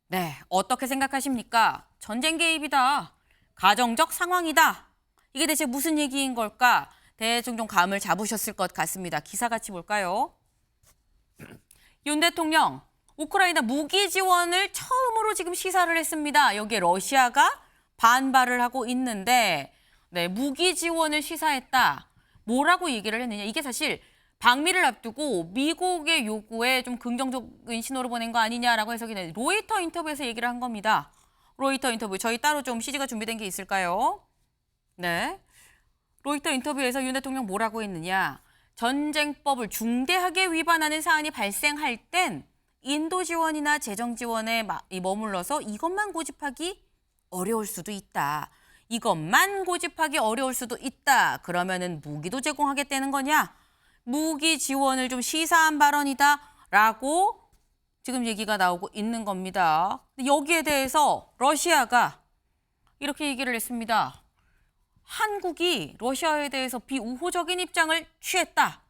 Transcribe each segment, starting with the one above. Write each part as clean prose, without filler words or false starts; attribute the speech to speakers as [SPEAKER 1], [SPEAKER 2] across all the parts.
[SPEAKER 1] 네, 어떻게 생각하십니까? 전쟁 개입이다. 가정적 상황이다. 이게 대체 무슨 얘기인 걸까? 대충 좀 감을 잡으셨을 것 같습니다. 기사 같이 볼까요? 윤 대통령, 우크라이나 무기 지원을 처음으로 지금 시사를 했습니다. 여기에 러시아가 반발을 하고 있는데, 네, 무기 지원을 시사했다. 뭐라고 얘기를 했느냐? 이게 사실 방미를 앞두고 미국의 요구에 좀 긍정적인 신호를 보낸 거 아니냐라고 해석이 되는 로이터 인터뷰에서 얘기를 한 겁니다. 로이터 인터뷰, 저희 따로 좀 CG가 준비된 게 있을까요? 네. 로이터 인터뷰에서 윤 대통령 뭐라고 했느냐? 전쟁법을 중대하게 위반하는 사안이 발생할 땐 인도 지원이나 재정 지원에 머물러서 이것만 고집하기 어려울 수도 있다. 이것만 고집하기 어려울 수도 있다. 그러면은 무기도 제공하겠다는 거냐? 무기 지원을 좀 시사한 발언이다라고 지금 얘기가 나오고 있는 겁니다. 여기에 대해서 러시아가 이렇게 얘기를 했습니다. 한국이 러시아에 대해서 비우호적인 입장을 취했다.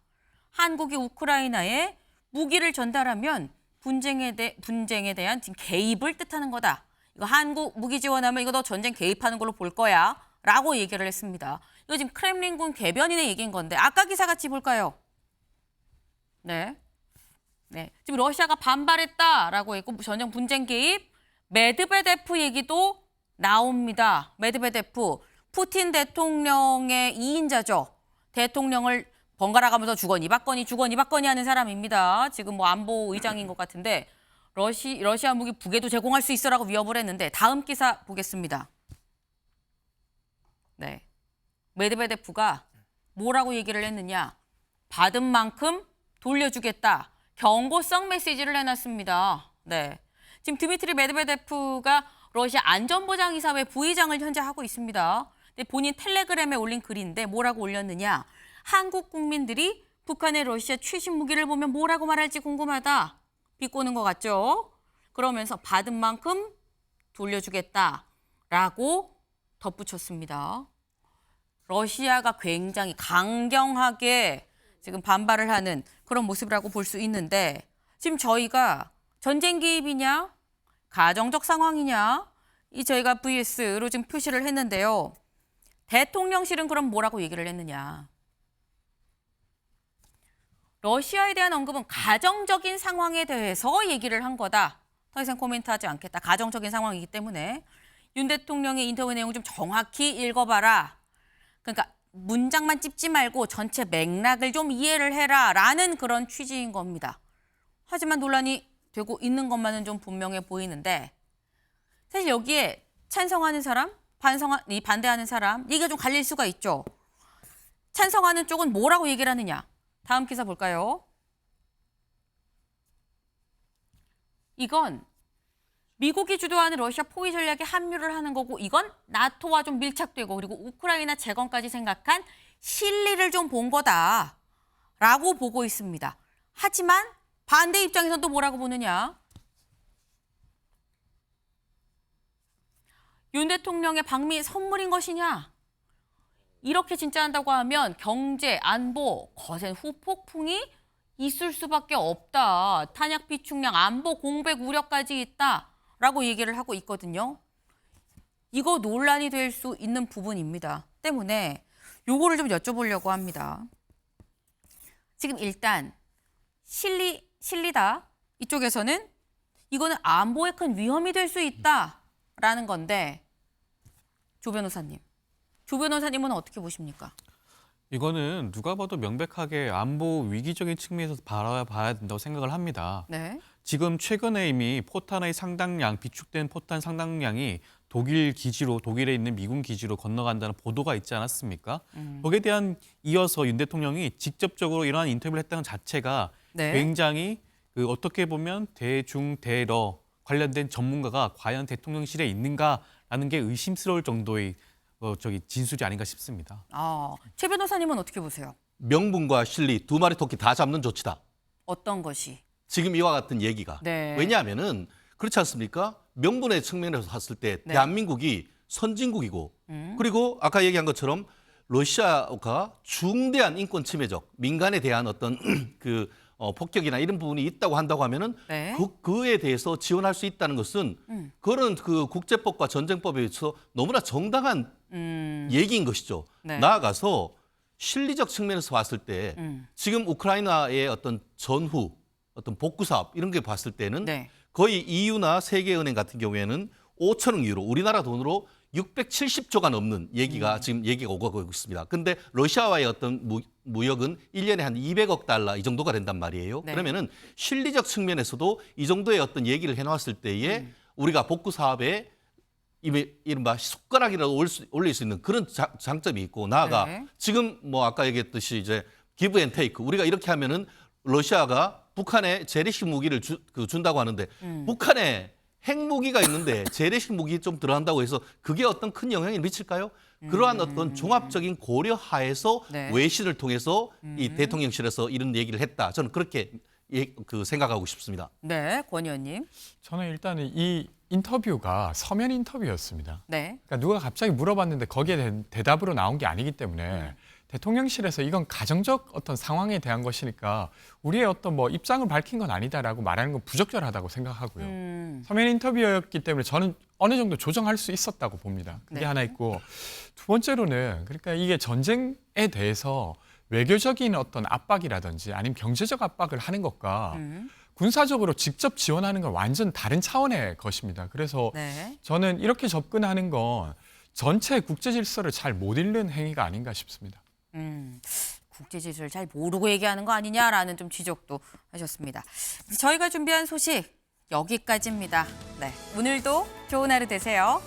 [SPEAKER 1] 한국이 우크라이나에 무기를 전달하면 분쟁에 대한 지금 개입을 뜻하는 거다. 이거 한국 무기 지원하면 이거 너 전쟁 개입하는 걸로 볼 거야. 라고 얘기를 했습니다. 이거 지금 크렘린군 대변인의 얘기인 건데 아까 기사 같이 볼까요? 네. 지금 러시아가 반발했다라고 했고 전쟁 분쟁 개입, 메드베데프 얘기도 나옵니다. 메드베데프, 푸틴 대통령의 2인자죠. 대통령을 번갈아 가면서 주거니 받거니 하는 사람입니다. 지금 뭐 안보 의장인 것 같은데 러시아 무기 북에도 제공할 수 있어라고 위협을 했는데 다음 기사 보겠습니다. 네. 메드베데프가 뭐라고 얘기를 했느냐? 받은 만큼 돌려주겠다. 경고성 메시지를 내놨습니다. 네. 지금 드미트리 메드베데프가 러시아 안전보장이사회 부의장을 현재 하고 있습니다. 근데 본인 텔레그램에 올린 글인데 뭐라고 올렸느냐? 한국 국민들이 북한의 러시아 최신 무기를 보면 뭐라고 말할지 궁금하다. 비꼬는 것 같죠? 그러면서 받은 만큼 돌려주겠다라고 덧붙였습니다. 러시아가 굉장히 강경하게 지금 반발을 하는 그런 모습이라고 볼 수 있는데 지금 저희가 전쟁 개입이냐 가정적 상황이냐 이 저희가 VS로 지금 표시를 했는데요. 대통령실은 그럼 뭐라고 얘기를 했느냐. 러시아에 대한 언급은 가정적인 상황에 대해서 얘기를 한 거다. 더 이상 코멘트하지 않겠다. 가정적인 상황이기 때문에 윤 대통령의 인터뷰 내용 좀 정확히 읽어봐라. 그러니까 문장만 찝지 말고 전체 맥락을 좀 이해를 해라 라는 그런 취지인 겁니다. 하지만 논란이 되고 있는 것만은 좀 분명해 보이는데 사실 여기에 찬성하는 사람, 반대하는 사람 얘기가 좀 갈릴 수가 있죠. 찬성하는 쪽은 뭐라고 얘기를 하느냐. 다음 기사 볼까요? 이건 미국이 주도하는 러시아 포위 전략에 합류를 하는 거고 이건 나토와 좀 밀착되고 그리고 우크라이나 재건까지 생각한 실리를 좀 본 거다라고 보고 있습니다. 하지만 반대 입장에서는 또 뭐라고 보느냐. 윤 대통령의 방미 선물인 것이냐. 이렇게 진짜 한다고 하면 경제, 안보, 거센 후폭풍이 있을 수밖에 없다. 탄약 비축량, 안보 공백 우려까지 있다라고 얘기를 하고 있거든요. 이거 논란이 될 수 있는 부분입니다. 때문에 요거를 좀 여쭤보려고 합니다. 지금 일단 실리다. 이쪽에서는 이거는 안보에 큰 위험이 될 수 있다라는 건데 조 변호사님은 어떻게 보십니까?
[SPEAKER 2] 이거는 누가 봐도 명백하게 안보 위기적인 측면에서 바라봐야 된다고 생각을 합니다.
[SPEAKER 1] 네.
[SPEAKER 2] 지금 최근에 이미 포탄의 상당량, 비축된 포탄 상당량이 독일에 있는 미군 기지로 건너간다는 보도가 있지 않았습니까? 거기에 대한 이어서 윤 대통령이 직접적으로 이러한 인터뷰를 했다는 자체가
[SPEAKER 1] 네.
[SPEAKER 2] 굉장히 어떻게 보면 대러 관련된 전문가가 과연 대통령실에 있는가라는 게 의심스러울 정도의 진술이 아닌가 싶습니다.
[SPEAKER 1] 최 변호사님은 어떻게 보세요?
[SPEAKER 3] 명분과 실리 두 마리 토끼 다 잡는 조치다.
[SPEAKER 1] 어떤 것이?
[SPEAKER 3] 지금 이와 같은 얘기가.
[SPEAKER 1] 네.
[SPEAKER 3] 왜냐하면은 그렇지 않습니까? 명분의 측면에서 봤을 때 대한민국이 선진국이고 그리고 아까 얘기한 것처럼 러시아가 중대한 인권 침해적 민간에 대한 어떤 폭격이나 이런 부분이 있다고 한다고 하면은
[SPEAKER 1] 네.
[SPEAKER 3] 그에 대해서 지원할 수 있다는 것은 그런 그 국제법과 전쟁법에 의해서 너무나 정당한 얘기인 것이죠.
[SPEAKER 1] 네.
[SPEAKER 3] 나아가서 실리적 측면에서 봤을 때 지금 우크라이나의 어떤 전후 어떤 복구 사업 이런 게 봤을 때는
[SPEAKER 1] 네.
[SPEAKER 3] 거의 EU나 세계은행 같은 경우에는 5천억 유로 우리나라 돈으로 670조가 넘는 얘기가 지금 얘기가 오고 있습니다. 근데 러시아와의 어떤 무역은 1년에 한 200억 달러 이 정도가 된단 말이에요.
[SPEAKER 1] 네.
[SPEAKER 3] 그러면은 실리적 측면에서도 이 정도의 어떤 얘기를 해놨을 때에 우리가 복구 사업에 이른바 숟가락이라도 올릴 수 있는 그런 장점이 있고 나아가
[SPEAKER 1] 네.
[SPEAKER 3] 지금 뭐 아까 얘기했듯이 이제 기브 앤 테이크 우리가 이렇게 하면은 러시아가 북한에 재래식 무기를 준다고 하는데 북한에 핵무기가 있는데 재래식 무기 좀 들어간다고 해서 그게 어떤 큰 영향을 미칠까요? 그러한 어떤 종합적인 고려하에서
[SPEAKER 1] 네.
[SPEAKER 3] 외신을 통해서 이 대통령실에서 이런 얘기를 했다. 저는 그렇게 생각하고 싶습니다.
[SPEAKER 1] 네, 권 의원님.
[SPEAKER 4] 저는 일단은 이 인터뷰가 서면 인터뷰였습니다.
[SPEAKER 1] 네.
[SPEAKER 4] 그러니까 누가 갑자기 물어봤는데 거기에 대한 대답으로 나온 게 아니기 때문에 대통령실에서 이건 가정적 어떤 상황에 대한 것이니까 우리의 어떤 뭐 입장을 밝힌 건 아니다라고 말하는 건 부적절하다고 생각하고요. 서면 인터뷰였기 때문에 저는 어느 정도 조정할 수 있었다고 봅니다. 그게
[SPEAKER 1] 네.
[SPEAKER 4] 하나 있고 두 번째로는 그러니까 이게 전쟁에 대해서 외교적인 어떤 압박이라든지 아니면 경제적 압박을 하는 것과 군사적으로 직접 지원하는 건 완전 다른 차원의 것입니다. 그래서
[SPEAKER 1] 네.
[SPEAKER 4] 저는 이렇게 접근하는 건 전체 국제 질서를 잘 못 읽는 행위가 아닌가 싶습니다.
[SPEAKER 1] 국제 질서를 잘 모르고 얘기하는 거 아니냐라는 좀 지적도 하셨습니다. 저희가 준비한 소식 여기까지입니다. 네, 오늘도 좋은 하루 되세요.